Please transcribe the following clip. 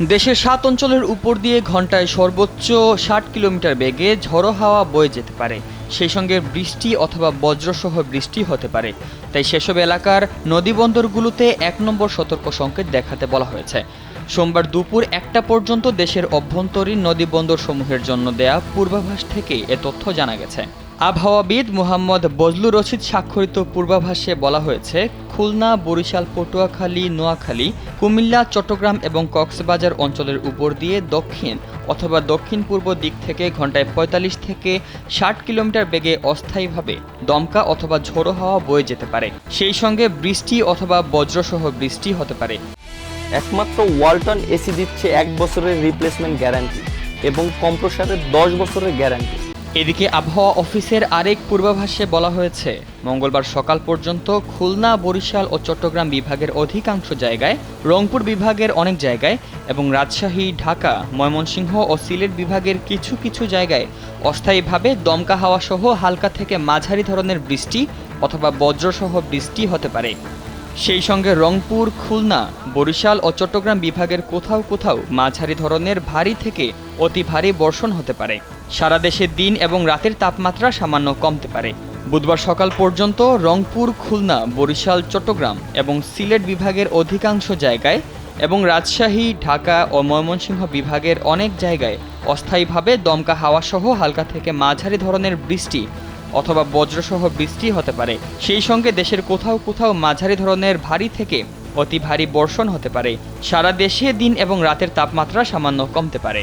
দেশের ৭ অঞ্চলের উপর দিয়ে ঘন্টায় সর্বোচ্চ ৬০ কিলোমিটার বেগে ঝড়ো হাওয়া বয়ে যেতে পারে। সেই সঙ্গে বৃষ্টি অথবা বজ্রসহ বৃষ্টি হতে পারে। তাই সেসব এলাকার নদীবন্দরগুলোতে ১ নম্বর সতর্ক সংকেত দেখাতে বলা হয়েছে। সোমবার দুপুর ১টা পর্যন্ত দেশের অভ্যন্তরীণ নদীবন্দরসমূহের জন্য দেয়া পূর্বাভাস থেকে এ তথ্য জানা গেছে। আবহাওয়াবিদ মোহাম্মদ বজলুর রশিদ স্বাক্ষরিত পূর্বাভাসে বলা হয়েছে, খুলনা, বরিশাল, পটুয়াখালী, নোয়াখালী, কুমিল্লা, চট্টগ্রাম এবং কক্সবাজার অঞ্চলের উপর দিয়ে দক্ষিণ অথবা দক্ষিণ পূর্ব দিক থেকে ঘন্টায় ৪৫ থেকে ৬০ কিলোমিটার বেগে অস্থায়ীভাবে দমকা অথবা ঝোড়ো হাওয়া বয়ে যেতে পারে। সেই সঙ্গে বৃষ্টি অথবা বজ্রসহ বৃষ্টি হতে পারে। একমাত্র ওয়ালটন এসি দিচ্ছে ১ বছরের রিপ্লেসমেন্ট গ্যারান্টি এবং কম্প্রেসারের ১০ বছরের গ্যারান্টি। এদিকে আবহাওয়া অফিসের আরেক পূর্বাভাসে বলা হয়েছে, মঙ্গলবার সকাল পর্যন্ত খুলনা, বরিশাল ও চট্টগ্রাম বিভাগের অধিকাংশ জায়গায়, রংপুর বিভাগের অনেক জায়গায় এবং রাজশাহী, ঢাকা, ময়মনসিংহ ও সিলেট বিভাগের কিছু কিছু জায়গায় অস্থায়ীভাবে দমকা হাওয়া সহ হালকা থেকে মাঝারি ধরনের বৃষ্টি অথবা বজ্রসহ বৃষ্টি হতে পারে। সেই সঙ্গে রংপুর, খুলনা, বরিশাল ও চট্টগ্রাম বিভাগের কোথাও কোথাও মাঝারি ধরনের ভারী থেকে অতি ভারী বর্ষণ হতে পারে। সারা দেশে দিন এবং রাতের তাপমাত্রা সামান্য কমতে পারে। বুধবার সকাল পর্যন্ত রংপুর, খুলনা, বরিশাল, চট্টগ্রাম এবং সিলেট বিভাগের অধিকাংশ জায়গায় এবং রাজশাহী, ঢাকা ও ময়মনসিংহ বিভাগের অনেক জায়গায় অস্থায়ীভাবে দমকা হাওয়া সহ হালকা থেকে মাঝারি ধরনের বৃষ্টি অথবা বজ্রসহ বৃষ্টি হতে পারে। সেই সঙ্গে দেশের কোথাও কোথাও মাঝারি ধরনের ভারী থেকে অতি ভারী বর্ষণ হতে পারে। সারা দেশে দিন এবং রাতের তাপমাত্রা সামান্য কমতে পারে।